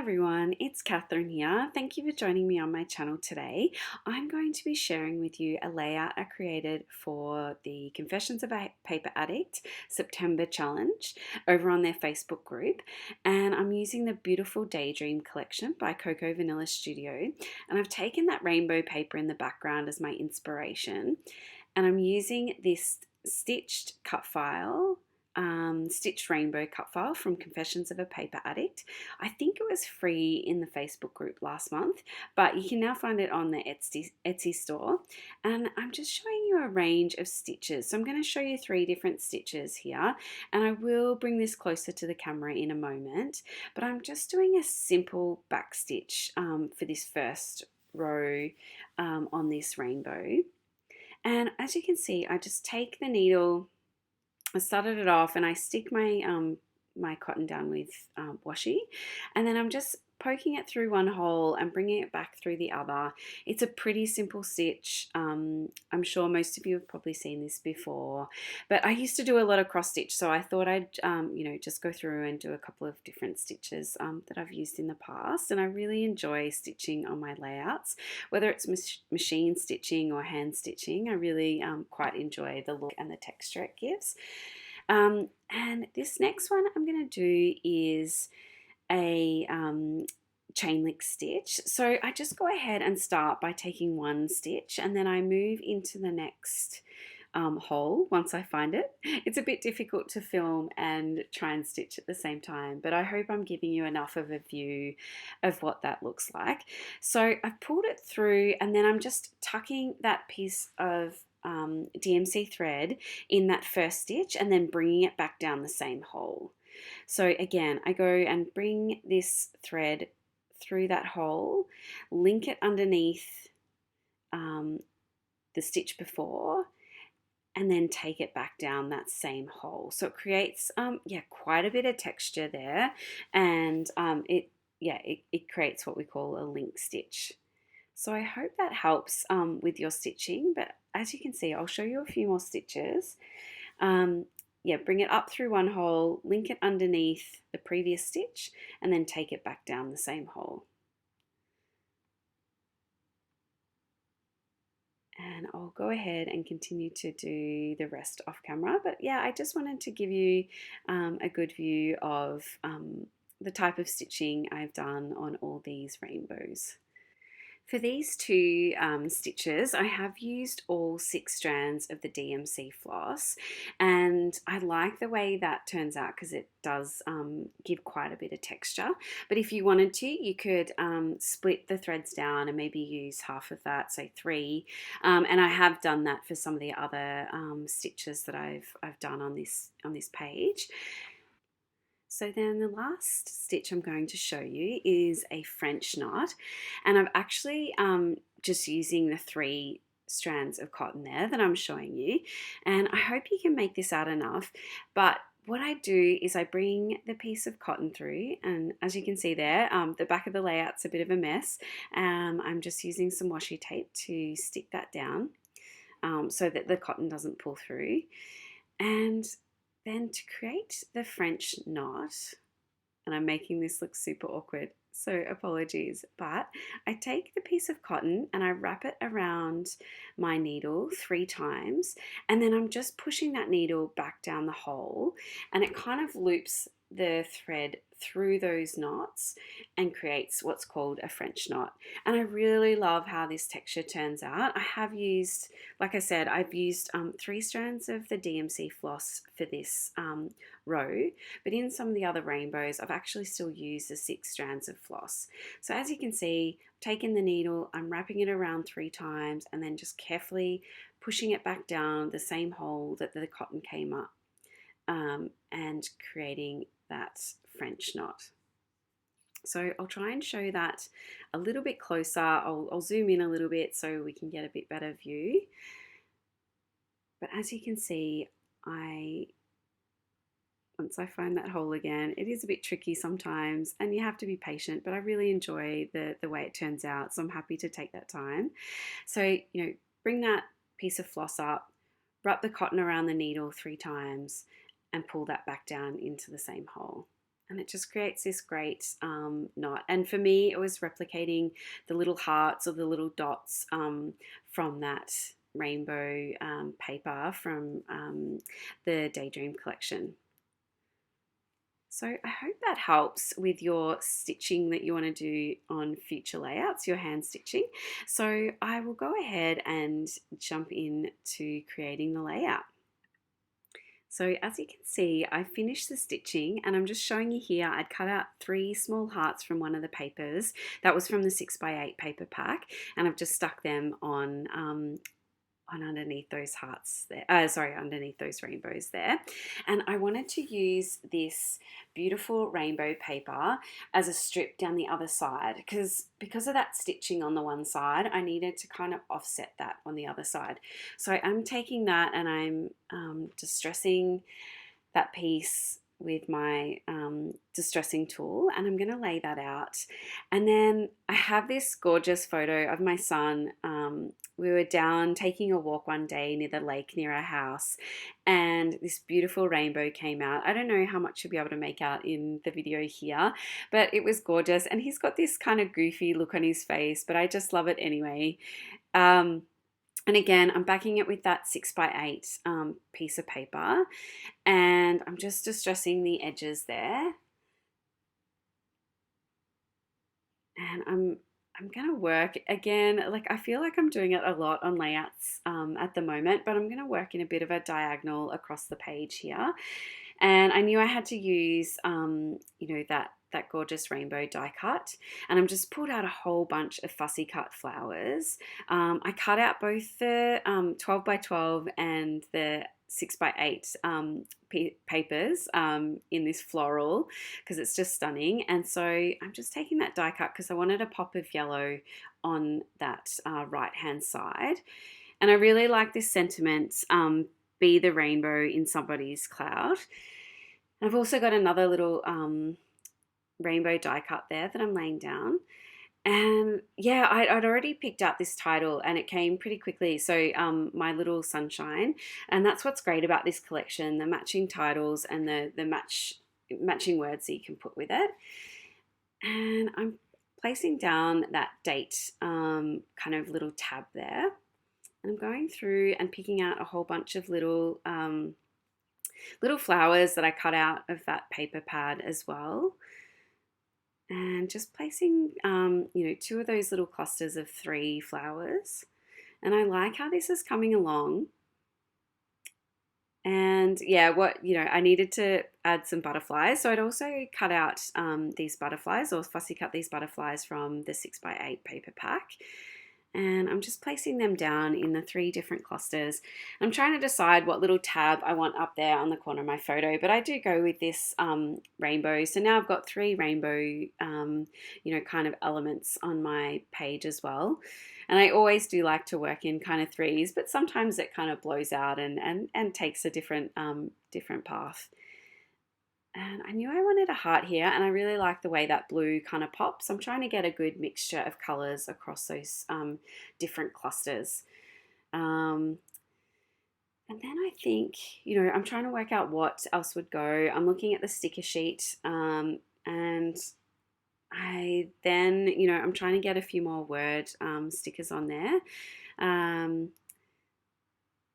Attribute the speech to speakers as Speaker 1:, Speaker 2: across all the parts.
Speaker 1: everyone, it's Catherine here. Thank you for joining me on my channel today. I'm going to be sharing with you a layout I created for the Confessions of a Paper Addict September challenge over on their Facebook group. And I'm using the beautiful Daydream collection by Coco Vanilla Studio. And I've taken that rainbow paper in the background as my inspiration. And I'm using this stitched cut file, stitched rainbow cut file from Confessions of a Paper Addict. I think it was free in the Facebook group last month, but you can now find it on the Etsy store. And I'm just showing you a range of stitches. So I'm going to show you 3 different stitches here, and I will bring this closer to the camera in a moment. But I'm just doing a simple back stitch for this first row on this rainbow. And as you can see, I just take the needle, I started it off, and I stick my my cotton down with washi, and then I'm just poking it through one hole and bringing it back through the other. It's a pretty simple stitch. I'm sure most of you have probably seen this before, but I used to do a lot of cross stitch, so I thought I'd just go through and do a couple of different stitches that I've used in the past. And I really enjoy stitching on my layouts, whether it's machine stitching or hand stitching. I really quite enjoy the look and the texture it gives. And this next one I'm going to do is a chain link stitch. So I just go ahead and start by taking one stitch, and then I move into the next hole once I find it. It's a bit difficult to film and try and stitch at the same time, but I hope I'm giving you enough of a view of what that looks like. So I've pulled it through, and then I'm just tucking that piece of DMC thread in that first stitch and then bringing it back down the same hole. So again, I go and bring this thread through that hole, link it underneath the stitch before, and then take it back down that same hole. So it creates quite a bit of texture there, and it creates what we call a link stitch. So I hope that helps with your stitching, but as you can see, I'll show you a few more stitches. Bring it up through one hole, link it underneath the previous stitch, and then take it back down the same hole. And I'll go ahead and continue to do the rest off camera. But yeah, I just wanted to give you a good view of the type of stitching I've done on all these rainbows. For these 2 stitches, I have used all 6 strands of the DMC floss, and I like the way that turns out because it does give quite a bit of texture. But if you wanted to, you could split the threads down and maybe use half of that, say 3. And I have done that for some of the other stitches that I've done on this page. So then the last stitch I'm going to show you is a French knot, and I'm actually just using the 3 strands of cotton there that I'm showing you, and I hope you can make this out enough. But what I do is I bring the piece of cotton through, and as you can see there, the back of the layout's a bit of a mess. I'm just using some washi tape to stick that down so that the cotton doesn't pull through. And then to create the French knot, and I'm making this look super awkward, so apologies, but I take the piece of cotton and I wrap it around my needle 3 times, and then I'm just pushing that needle back down the hole, and it kind of loops the thread through those knots and creates what's called a French knot. And I really love how this texture turns out. I have used, like I said, I've used 3 strands of the DMC floss for this row, but in some of the other rainbows I've actually still used the 6 strands of floss. So as you can see, I've taken the needle, I'm wrapping it around 3 times and then just carefully pushing it back down the same hole that the cotton came up, and creating that French knot. So I'll try and show that a little bit closer. I'll zoom in a little bit so we can get a bit better view. But as you can see, once I find that hole again, it is a bit tricky sometimes and you have to be patient, but I really enjoy the way it turns out, so I'm happy to take that time. So, bring that piece of floss up, wrap the cotton around the needle 3 times, and pull that back down into the same hole. And it just creates this great knot. And for me, it was replicating the little hearts or the little dots from that rainbow paper from the Daydream collection. So I hope that helps with your stitching that you want to do on future layouts, your hand stitching. So I will go ahead and jump in to creating the layout. So as you can see, I finished the stitching and I'm just showing you here, I'd cut out 3 small hearts from one of the papers. That was from the 6x8 paper pack, and I've just stuck them on underneath those hearts there, underneath those rainbows there. And I wanted to use this beautiful rainbow paper as a strip down the other side because of that stitching on the one side, I needed to kind of offset that on the other side. So I'm taking that and I'm distressing that piece with my distressing tool, and I'm going to lay that out. And then I have this gorgeous photo of my son. We were down taking a walk one day near the lake near our house, and this beautiful rainbow came out. I don't know how much you'll be able to make out in the video here, but it was gorgeous, and he's got this kind of goofy look on his face, but I just love it anyway. And again, I'm backing it with that 6x8 piece of paper, and I'm just distressing the edges there. And I'm going to work again, like I feel like I'm doing it a lot on layouts at the moment, but I'm going to work in a bit of a diagonal across the page here. And I knew I had to use, that gorgeous rainbow die cut, and I'm just pulled out a whole bunch of fussy cut flowers. I cut out both the 12x12 and the 6x8 papers in this floral because it's just stunning. And so I'm just taking that die cut because I wanted a pop of yellow on that right hand side. And I really like this sentiment, be the rainbow in somebody's cloud. And I've also got another little rainbow die cut there that I'm laying down. And yeah, I'd already picked out this title and it came pretty quickly. So My Little Sunshine. And that's what's great about this collection, the matching titles and the matching words that you can put with it. And I'm placing down that date kind of little tab there. And I'm going through and picking out a whole bunch of little flowers that I cut out of that paper pad as well. And just placing, 2 of those little clusters of 3 flowers. And I like how this is coming along. And yeah, I needed to add some butterflies. So I'd also cut out these butterflies, or fussy cut these butterflies from the 6x8 paper pack. And I'm just placing them down in the 3 different clusters. I'm trying to decide what little tab I want up there on the corner of my photo, but I do go with this rainbow. So now I've got 3 rainbow, kind of elements on my page as well. And I always do like to work in kind of 3s, but sometimes it kind of blows out and takes a different path. And I knew I wanted a heart here, and I really like the way that blue kind of pops. I'm trying to get a good mixture of colours across those different clusters. And then I think, I'm trying to work out what else would go. I'm looking at the sticker sheet, and I then, I'm trying to get a few more word stickers on there. And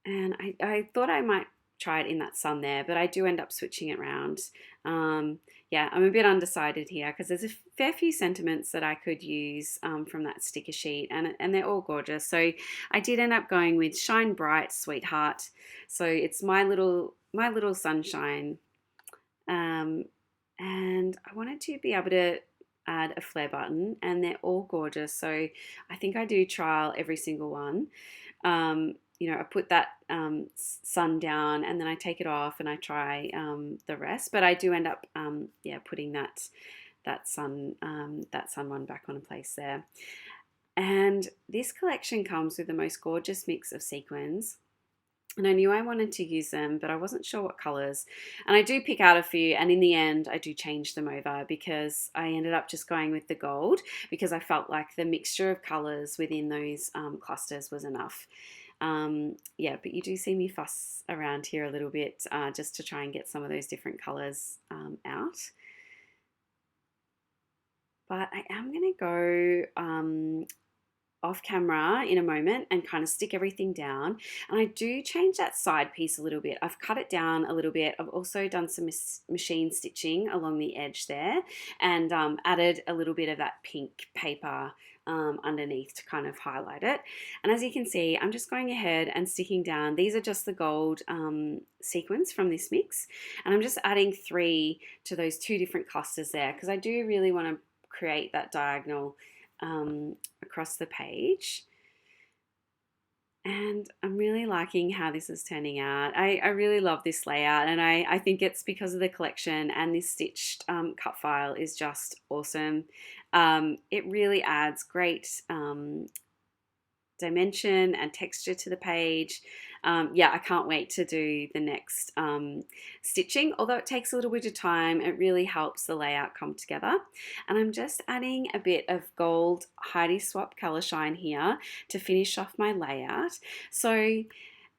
Speaker 1: I thought I might try it in that sun there, but I do end up switching it around. I'm a bit undecided here because there's a fair few sentiments that I could use from that sticker sheet, and they're all gorgeous. So I did end up going with Shine Bright Sweetheart. So it's my little sunshine, and I wanted to be able to add a flare button, and they're all gorgeous. So I think I do trial every single one. I put that sun down and then I take it off and I try the rest, but I do end up putting that sun one back on place there. And this collection comes with the most gorgeous mix of sequins, and I knew I wanted to use them, but I wasn't sure what colors. And I do pick out a few, and in the end I do change them over because I ended up just going with the gold because I felt like the mixture of colors within those clusters was enough. But you do see me fuss around here a little bit just to try and get some of those different colors out. but I am going to go off camera in a moment and kind of stick everything down. And I do change that side piece a little bit. I've cut it down a little bit. I've also done some machine stitching along the edge there, and added a little bit of that pink paper underneath to kind of highlight it. And as you can see, I'm just going ahead and sticking down. These are just the gold sequins from this mix, and I'm just adding 3 to those 2 different clusters there, because I do really want to create that diagonal across the page. And I'm really liking how this is turning out. I really love this layout, and I think it's because of the collection, and this stitched cut file is just awesome. It really adds great dimension and texture to the page. Yeah, I can't wait to do the next stitching. Although it takes a little bit of time, it really helps the layout come together. And I'm just adding a bit of gold Heidi Swapp Color Shine here to finish off my layout. So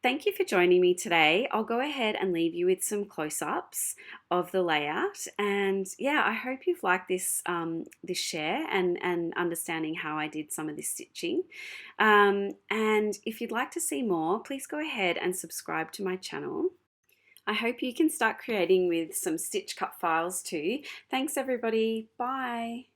Speaker 1: thank you for joining me today. I'll go ahead and leave you with some close-ups of the layout. And yeah, I hope you've liked this, this share and understanding how I did some of this stitching. And if you'd like to see more, please go ahead and subscribe to my channel. I hope you can start creating with some stitch cut files too. Thanks everybody. Bye.